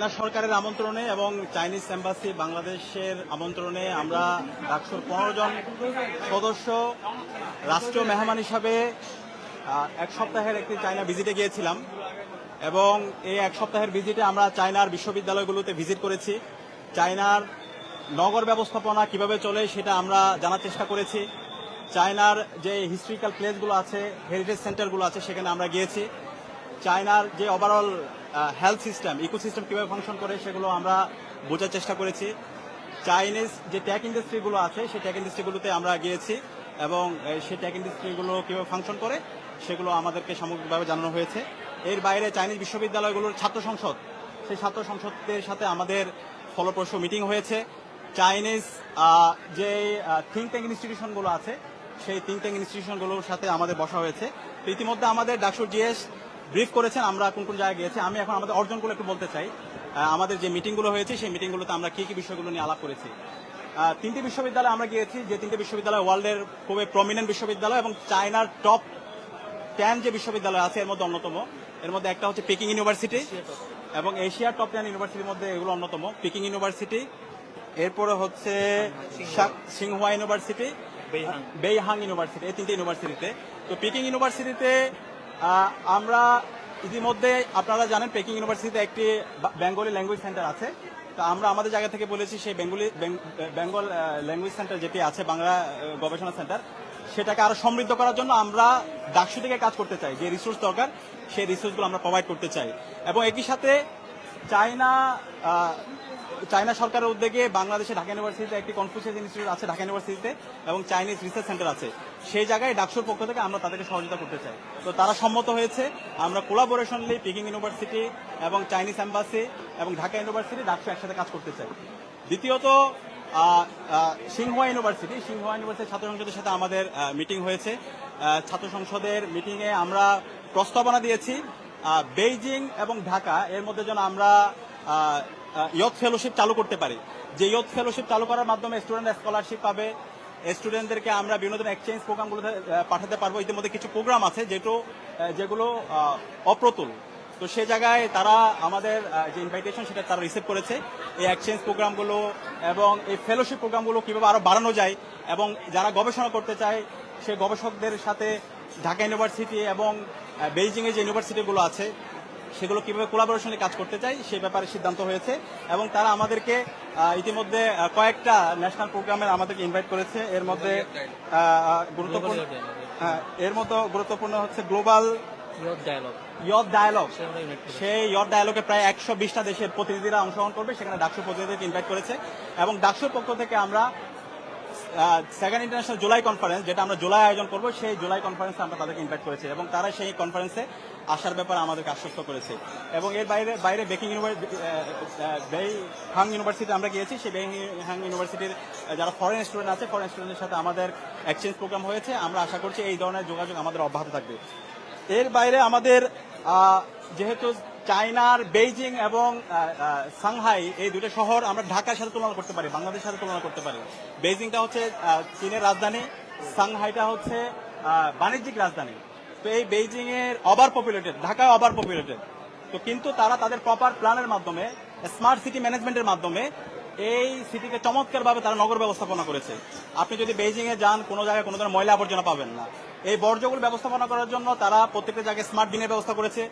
China সরকারের আমন্ত্রণে এবং চাইনিজ এম্বাসি বাংলাদেশের আমন্ত্রণে আমরা ডাকসুর 15 জন সদস্য রাষ্ট্রীয় মেহমান হিসাবে এক সপ্তাহের একটি চায়না ভিজিটে গিয়েছিলাম এবং এই এক সপ্তাহের ভিজিটে আমরা চায়নার বিশ্ববিদ্যালয়গুলোতে ভিজিট করেছি। চায়নার নগর ব্যবস্থাপনা কিভাবে চলে সেটা আমরা জানার চেষ্টা করেছি। চায়নার যে হিস্ট্রিক্যাল প্লেসগুলো আছে, হেরিটেজ সেন্টারগুলো আছে, সেখানে আমরা গিয়েছি। চায়নার যে ওভারঅল হেলথ সিস্টেম, ইকোসিস্টেম কীভাবে ফাংশন করে সেগুলো আমরা বোঝার চেষ্টা করেছি। চাইনিজ যে টেক ইন্ডাস্ট্রিগুলো আছে সেই টেক ইন্ডাস্ট্রিগুলোতে আমরা গিয়েছি এবং সেই টেক ইন্ডাস্ট্রিগুলো কীভাবে ফাংশন করে সেগুলো আমাদেরকে সামগ্রিকভাবে জানানো হয়েছে। এর বাইরে চাইনিজ বিশ্ববিদ্যালয়গুলোর ছাত্র সংসদ, সেই ছাত্র সংসদের সাথে আমাদের ফলপ্রসূ মিটিং হয়েছে। চাইনিজ যে থিঙ্ক ট্যাঙ্ক ইনস্টিটিউশনগুলো আছে সেই থিঙ্ক ট্যাঙ্ক ইনস্টিটিউশনগুলোর সাথে আমাদের বসা হয়েছে। তো ইতিমধ্যে আমাদের ডাকসুর জিএস ব্রিফ করেছেন আমরা কোন কোন জায়গায় গিয়েছি। আমি এখন আমাদের অর্জনগুলো একটু বলতে চাই। আমাদের যে মিটিংগুলো হয়েছে সেই মিটিংগুলোতে আমরা কি কি বিষয়গুলো নিয়ে আলাপ করেছি। তিনটি বিশ্ববিদ্যালয়ে আমরা গিয়েছি, যে তিনটি বিশ্ববিদ্যালয় ওয়ার্ল্ডের খুবই প্রমিনেন্ট বিশ্ববিদ্যালয় এবং চায়নার টপ 10 যে বিশ্ববিদ্যালয় আছে এর মধ্যে অন্যতম। এর মধ্যে একটা হচ্ছে পেকিং ইউনিভার্সিটি এবং এশিয়ার টপ 10 ইউনিভার্সিটির মধ্যে এগুলো অন্যতম। পেকিং ইউনিভার্সিটি, এরপরে হচ্ছে সিংহুয়া ইউনিভার্সিটি, বেইহাং ইউনিভার্সিটি, এই তিনটে ইউনিভার্সিটিতে। তো পেকিং ইউনিভার্সিটিতে আমরা ইতিমধ্যে আপনারা জানেন পেকিং ইউনিভার্সিটিতে একটি বেঙ্গলি ল্যাঙ্গুয়েজ সেন্টার আছে। তো আমরা আমাদের জায়গা থেকে বলেছি সেই বেঙ্গল ল্যাঙ্গুয়েজ সেন্টার যেটি আছে, বাংলা গবেষণা সেন্টার, সেটাকে আরো সমৃদ্ধ করার জন্য আমরা ডাকসু থেকে কাজ করতে চাই। যে রিসোর্স দরকার সেই রিসোর্সগুলো আমরা প্রোভাইড করতে চাই এবং একই সাথে চায়না সরকারের উদ্যোগে বাংলাদেশে ঢাকা ইউনিভার্সিটিতে একটি কনফুসিয়াস ইনস্টিটিউট আছে ঢাকা ইউনিভার্সিটিতে এবং চাইনিজ রিসার্চ সেন্টার আছে। সেই জায়গায় ডাকসুর পক্ষ থেকে আমরা তাদেরকে সহযোগিতা করতে চাই। তো তারা সম্মত হয়েছে। আমরা কোলাবোরেশনলি পেকিং ইউনিভার্সিটি এবং চাইনিজ এম্বাসি এবং ঢাকা ইউনিভার্সিটি ডাকসু একসাথে কাজ করতে চাই। দ্বিতীয়ত সিংহুয়া ইউনিভার্সিটির ছাত্র সংসদের সাথে আমাদের মিটিং হয়েছে। ছাত্র সংসদের মিটিংয়ে আমরা প্রস্তাবনা দিয়েছি বেইজিং এবং ঢাকা এর মধ্যে যেন আমরা ইয়থ ফেলোশিপ চালু করতে পারি। যে ইয়থ ফেলোশিপ চালু করার মাধ্যমে স্টুডেন্ট স্কলারশিপ পাবে, স্টুডেন্টদেরকে আমরা বিভিন্ন ধরনের এক্সচেঞ্জ প্রোগ্রামগুলোতে পাঠাতে পারবো। ইতিমধ্যে কিছু প্রোগ্রাম আছে যেগুলো অপ্রতুল। তো সে জায়গায় তারা আমাদের যে ইনভাইটেশন সেটা তারা রিসিভ করেছে। এই এক্সচেঞ্জ প্রোগ্রামগুলো এবং এই ফেলোশিপ প্রোগ্রামগুলো কীভাবে আরও বাড়ানো যায় এবং যারা গবেষণা করতে চায় সেই গবেষকদের সাথে ঢাকা ইউনিভার্সিটি এবং বেইজিংয়ে যে ইউনিভার্সিটিগুলো আছে সেগুলো কিভাবে কোলাবোরেশনে কাজ করতে চাই সেই ব্যাপারে সিদ্ধান্ত হয়েছে এবং তারা আমাদেরকে ইতিমধ্যে কয়েকটা ন্যাশনাল প্রোগ্রামের আমাদেরকে ইনভাইট করেছে। এর মধ্যে গুরুত্বপূর্ণ হচ্ছে গ্লোবাল ইয়থ ডায়ালগ। সেই ইয়থ ডায়ালগে প্রায় 120টা দেশের প্রতিনিধিরা অংশগ্রহণ করবে, সেখানে ডাকসুর প্রতিনিধিকে ইনভাইট করেছে এবং ডাকসুর পক্ষ থেকে আমরা সেকেন্ড ইন্টারন্যাশনাল জুলাই কনফারেন্স, যেটা আমরা জুলাই আয়োজন করবো, সেই জুলাই কনফারেন্সে আমরা তাদেরকে ইনভাইট করেছি এবং তারা সেই কনফারেন্সে আসার ব্যাপারে আমাদেরকে আশ্বস্ত করেছে। এবং এর বাইরে বেইহাং ইউনিভার্সিটি আমরা গিয়েছি। সেই বেইহাং ইউনিভার্সিটির যারা ফরেন স্টুডেন্ট আছে, ফরেন স্টুডেন্টের সাথে আমাদের এক্সচেঞ্জ প্রোগ্রাম হয়েছে। আমরা আশা করছি এই ধরনের যোগাযোগ আমাদের অব্যাহত থাকবে। এর বাইরে আমাদের যেহেতু চায়নার বেইজিং এবং সাংহাই এই দুটো শহর আমরা ঢাকার সাথে তুলনা করতে পারি, বাংলাদেশের সাথে তুলনা করতে পারি। বেইজিংটা হচ্ছে চীনের রাজধানী, সাংহাইটা হচ্ছে বাণিজ্যিক রাজধানী। তো এই বেইজিং এর over populated, Dhaka over populated. তো কিন্তু তারা তাদের প্রপার প্ল্যানের মাধ্যমে, স্মার্ট সিটি ম্যানেজমেন্টের মাধ্যমে এই সিটিকে চমৎকারভাবে তারা নগর ব্যবস্থাপনা করেছে। আপনি যদি বেইজিং এ যান কোনো জায়গায় কোনো ধরনের ময়লা আবর্জনা পাবেন না। এই বর্জ্যগুলো ব্যবস্থাপনা করার জন্য তারা প্রত্যেকটা জায়গায় স্মার্ট বিনের ব্যবস্থা করেছে।